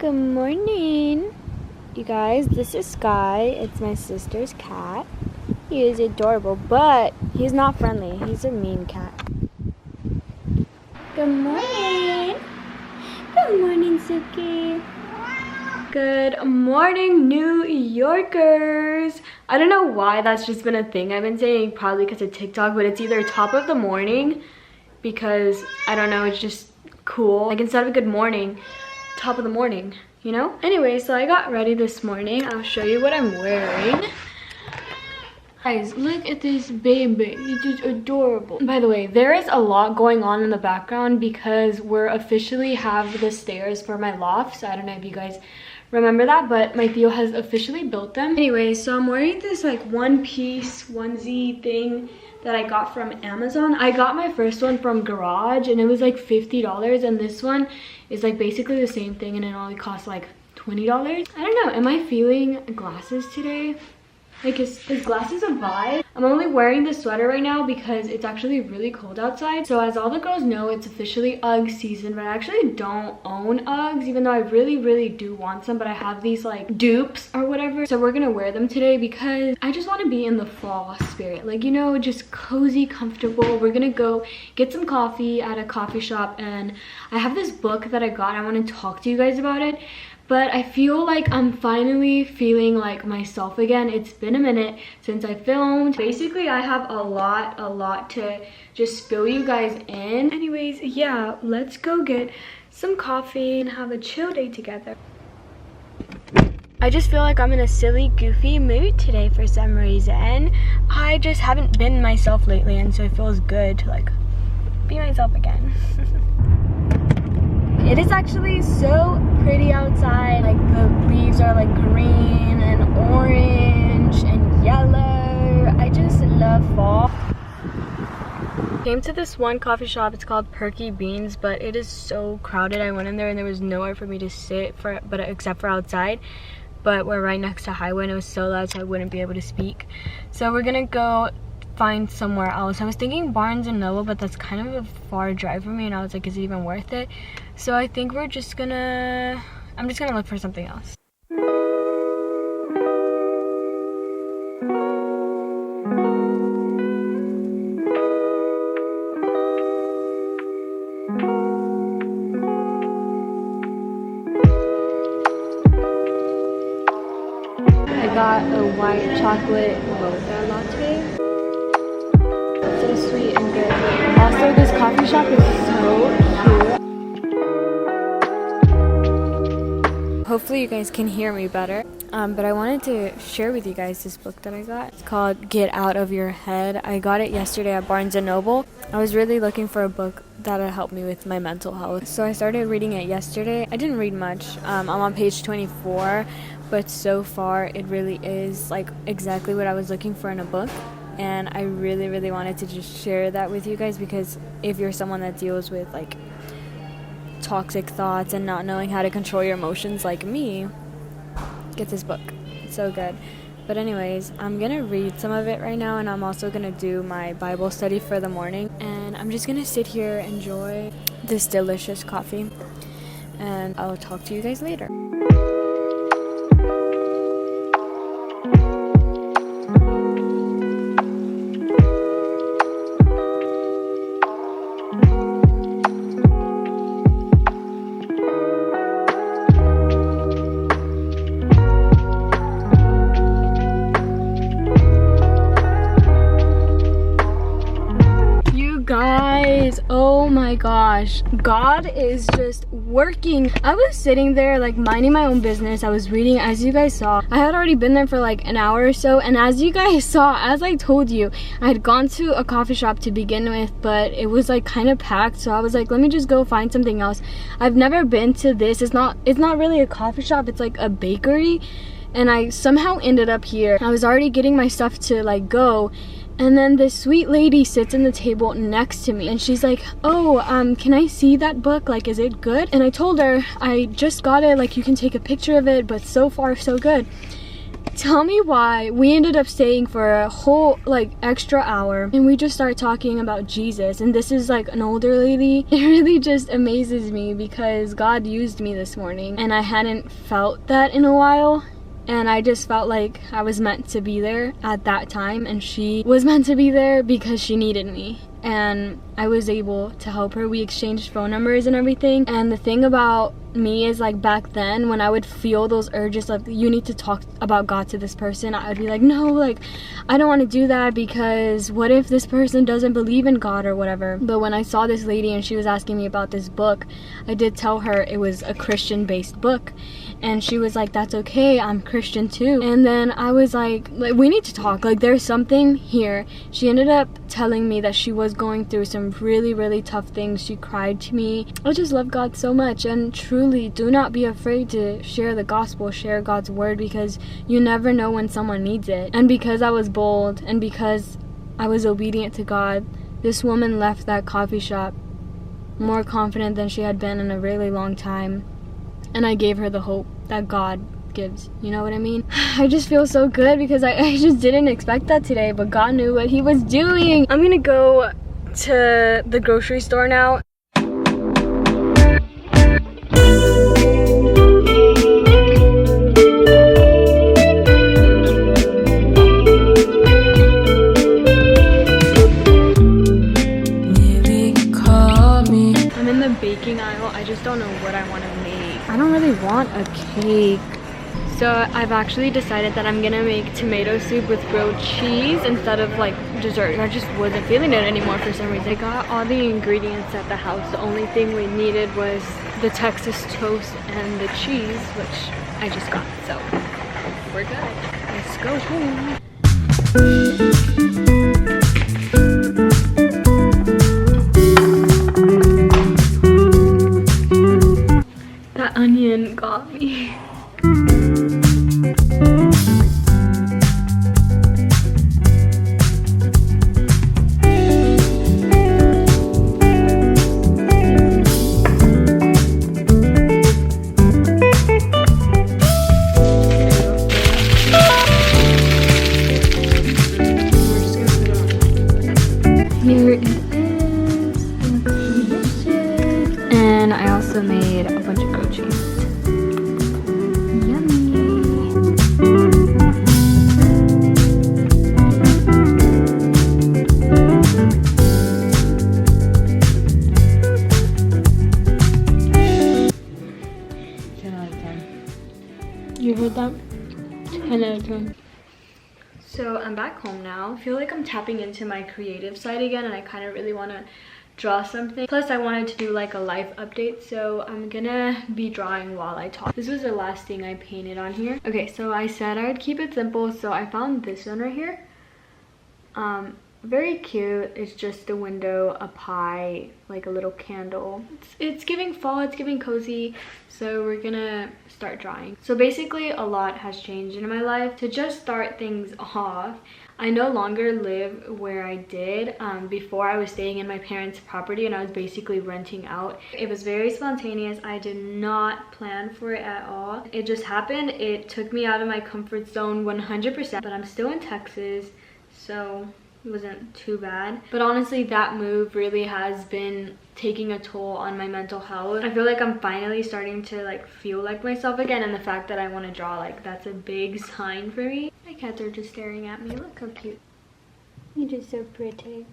Good morning. You guys, this is Sky. It's my sister's cat. He is adorable, but he's not friendly. He's a mean cat. Good morning. Good morning, Suki. Good morning, New Yorkers. I don't know why that's just been a thing I've been saying, probably because of TikTok, but it's either top of the morning because, I don't know, it's just cool. Like instead of good morning, top of the morning, you know? Anyway, so I got ready this morning. I'll show you what I'm wearing. Guys, look at this baby. It's just adorable. By the way, there is a lot going on in the background because we're officially have the stairs for my loft. So I don't know if you guys remember that, but my Theo has officially built them. Anyway, so I'm wearing this like one-piece onesie thing that I got from Amazon. I got my first one from Garage and it was like $50, and this one is like basically the same thing and it only costs like $20. I don't know, am I feeling glasses today? Like is glasses a vibe? I'm only wearing this sweater right now because it's actually really cold outside. So as all the girls know, it's officially UGG season, but I actually don't own UGGs, even though I really do want some, but I have these like dupes or whatever. So we're gonna wear them today because I just want to be in the fall spirit. Like, you know, just cozy, comfortable. We're gonna go get some coffee at a coffee shop, and I have this book that I got. I want to talk to you guys about it. But I feel like I'm finally feeling like myself again. It's been a minute since I filmed. Basically, I have a lot to just fill you guys in. Anyways, yeah, let's go get some coffee and have a chill day together. I just feel like I'm in a silly, goofy mood today for some reason. I just haven't been myself lately, and so it feels good to like be myself again. It is actually so pretty outside. Like the leaves are like green and orange and yellow. I just love fall. Came to this one coffee shop. It's called Perky Beans, but it is so crowded. I went in there and there was nowhere for me to sit except for outside. But we're right next to highway and it was so loud so I wouldn't be able to speak. So we're gonna go find somewhere else. I was thinking Barnes and Noble, but that's kind of a far drive for me, and I was like, is it even worth it? So I think I'm just gonna look for something else. I got a white chocolate mocha latte. So sweet and good. Also, this coffee shop is so cute. Hopefully you guys can hear me better. But I wanted to share with you guys this book that I got. It's called Get Out of Your Head. I got it yesterday at Barnes & Noble. I was really looking for a book that'll help me with my mental health. So I started reading it yesterday. I didn't read much. I'm on page 24, but so far it really is like exactly what I was looking for in a book. And I really wanted to just share that with you guys, because if you're someone that deals with like toxic thoughts and not knowing how to control your emotions like me, get this book. It's so good. But anyways, I'm gonna read some of it right now, and I'm also gonna do my Bible study for the morning, and I'm just gonna sit here, enjoy this delicious coffee, and I'll talk to you guys later. Guys, oh my gosh, God is just working. I was sitting there like minding my own business. I was reading, as you guys saw. I had already been there for like an hour or so, and as you guys saw, as I told you, I had gone to a coffee shop to begin with, but it was like kind of packed, so I was like, let me just go find something else. I've never been to this. It's not really a coffee shop, it's like a bakery, and I somehow ended up here. I was already getting my stuff to like go, and then this sweet lady sits in the table next to me, and she's like, oh, can I see that book? Like, is it good? And I told her, I just got it, like, you can take a picture of it, but so far so good. Tell me why we ended up staying for a whole like extra hour and we just started talking about Jesus, and this is like an older lady. It really just amazes me because God used me this morning and I hadn't felt that in a while. And I just felt like I was meant to be there at that time, and she was meant to be there because she needed me. And I was able to help her. We exchanged phone numbers and everything. And the thing about me is, like, back then when I would feel those urges of you need to talk about God to this person, I would be like, no, like, I don't want to do that because what if this person doesn't believe in God or whatever. But when I saw this lady and she was asking me about this book, I did tell her it was a Christian based book. And she was like, that's okay, I'm Christian too. And then I was like, we need to talk, like there's something here. She ended up telling me that she was going through some really, really tough things. She cried to me. I just love God so much, and truly do not be afraid to share the gospel, share God's word, because you never know when someone needs it. And because I was bold and because I was obedient to God, this woman left that coffee shop more confident than she had been in a really long time. And I gave her the hope that God gives, you know what I mean? I just feel so good because I just didn't expect that today, but God knew what he was doing. I'm gonna go to the grocery store now. I'm in the baking aisle. I just don't know what I want to make. I don't really want a cake. So I've actually decided that I'm gonna make tomato soup with grilled cheese instead of like dessert. I just wasn't feeling it anymore for some reason. I got all the ingredients at the house. The only thing we needed was the Texas toast and the cheese, which I just got. So we're good. Let's go home. That onion got me. Here it is. And I also made a bunch of grilled cheese. You heard that? 10 out of 10. So I'm back home now. I feel like I'm tapping into my creative side again, and I kind of really want to draw something. Plus I wanted to do like a life update, so I'm gonna be drawing while I talk. This was the last thing I painted on here. Okay, so I said I would keep it simple, so I found this one right here. Very cute. It's just a window, a pie, like a little candle. It's giving fall, it's giving cozy, so we're gonna start drawing. So basically a lot has changed in my life. To just start things off, I no longer live where I did. Before I was staying in my parents' property and I was basically renting out. It was very spontaneous. I did not plan for it at all. It just happened. It took me out of my comfort zone 100%, but I'm still in Texas, so it wasn't too bad. But honestly, that move really has been taking a toll on my mental health. I feel like I'm finally starting to like feel like myself again, and the fact that I want to draw, like, that's a big sign for me. My cats are just staring at me. Look how cute. You're just so pretty.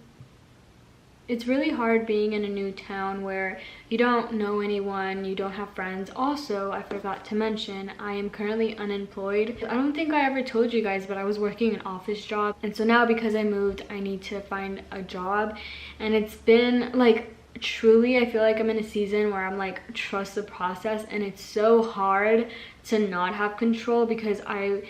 It's really hard being in a new town where you don't know anyone, you don't have friends. Also, I forgot to mention, I am currently unemployed. I don't think I ever told you guys, but I was working an office job. And so now because I moved, I need to find a job. And it's been like, truly, I feel like I'm in a season where I'm like, trust the process. And it's so hard to not have control because I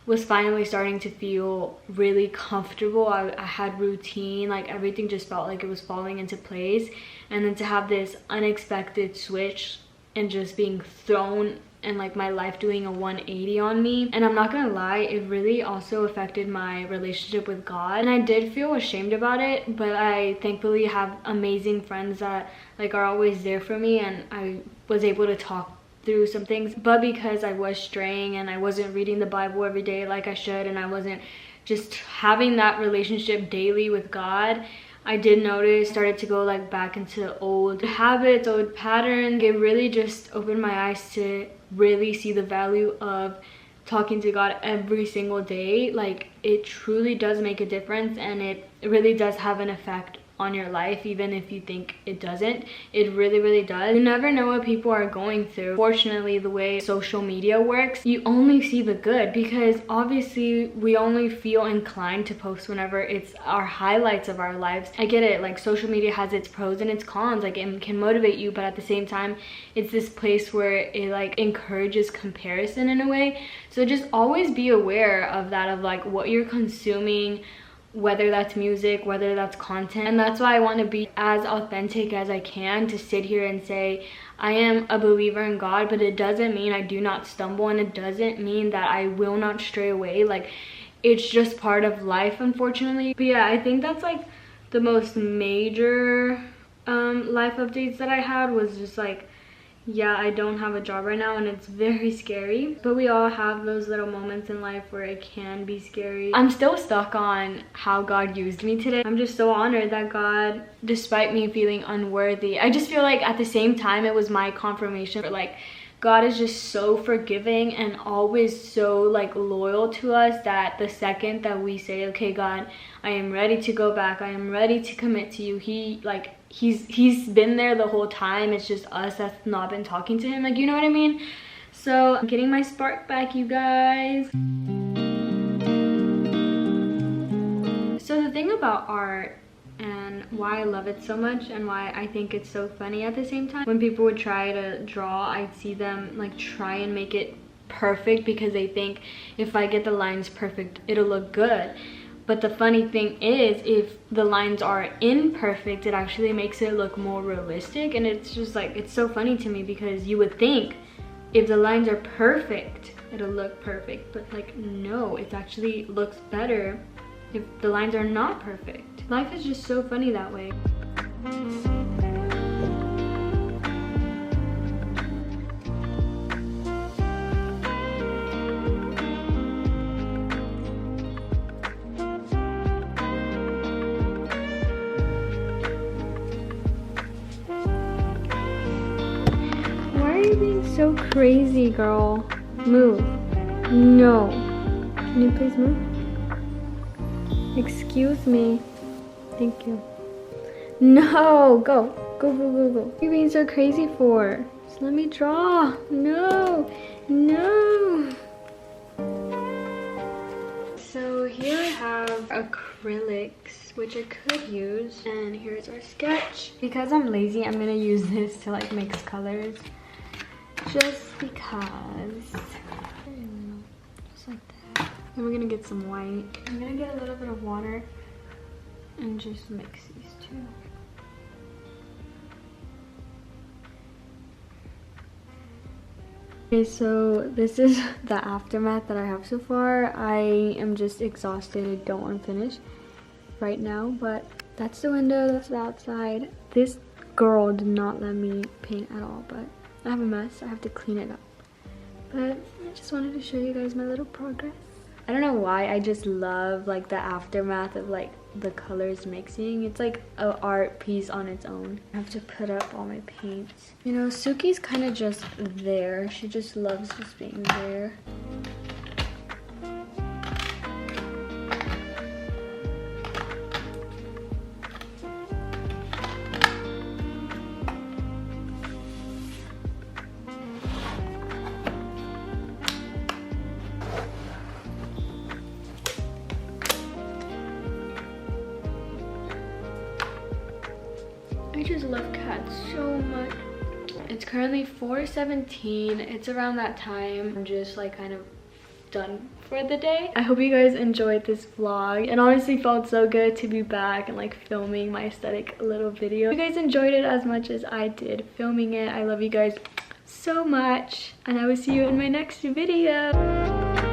was finally starting to feel really comfortable. I had routine, like everything just felt like it was falling into place. And then to have this unexpected switch and just being thrown and like my life doing a 180 on me. And I'm not gonna lie, it really also affected my relationship with God. And I did feel ashamed about it, but I thankfully have amazing friends that like are always there for me, and I was able to talk through some things, but because I was straying and I wasn't reading the Bible every day like I should, and I wasn't just having that relationship daily with God, I did notice started to go like back into old habits, old patterns. It really just opened my eyes to really see the value of talking to God every single day. Like, it truly does make a difference, and it really does have an effect on your life, even if you think it doesn't. It really does. You never know what people are going through. Fortunately, the way social media works, you only see the good, because obviously we only feel inclined to post whenever it's our highlights of our lives. I get it, like, social media has its pros and its cons, like it can motivate you, but at the same time it's this place where it like encourages comparison in a way. So just always be aware of that, of like what you're consuming, whether that's music, whether that's content. And that's why I want to be as authentic as I can, to sit here and say I am a believer in God, but it doesn't mean I do not stumble, and it doesn't mean that I will not stray away. Like, it's just part of life, unfortunately. But yeah, I think that's like the most major life updates that I had, was just like, yeah, I don't have a job right now and it's very scary, but we all have those little moments in life where it can be scary. I'm still stuck on how God used me today. I'm just so honored that God, despite me feeling unworthy, I just feel like at the same time it was my confirmation for like, God is just so forgiving and always so like loyal to us, that the second that we say, okay God, I am ready to go back, I am ready to commit to you, he's been there the whole time. It's just us that's not been talking to him, like, you know what I mean? So I'm getting my spark back, you guys. So the thing about art, and why I love it so much, and why I think it's so funny at the same time, when people would try to draw, I'd see them like try and make it perfect, because they think if I get the lines perfect, it'll look good. But the funny thing is, if the lines are imperfect, it actually makes it look more realistic. And it's just like, it's so funny to me, because you would think if the lines are perfect, it'll look perfect, but like, no, it actually looks better if the lines are not perfect. Life is just so funny that way. Why are you being so crazy, girl? Move. No. Can you please move? Excuse me. Thank you. No, go. Go. What are you being so crazy for? Just let me draw. No. So here I have acrylics, which I could use. And here's our sketch. Because I'm lazy, I'm gonna use this to like mix colors. Just because. Just like that. Then we're gonna get some white. I'm gonna get a little bit of water and just mix these two. Okay, so this is the aftermath that I have so far. I am just exhausted. I don't want to finish right now, but that's the window, that's the outside. This girl did not let me paint at all, but I have a mess. I have to clean it up. But I just wanted to show you guys my little progress. I don't know why, I just love like the aftermath of like the colors mixing. It's like an art piece on its own. I have to put up all my paints. You know, Suki's kind of just there. She just loves just being there. I just love cats so much. It's currently 4:17. It's around that time. I'm just like kind of done for the day. I hope you guys enjoyed this vlog. It honestly felt so good to be back and like filming my aesthetic little video. If you guys enjoyed it as much as I did filming it, I love you guys so much, and I will see you in my next video.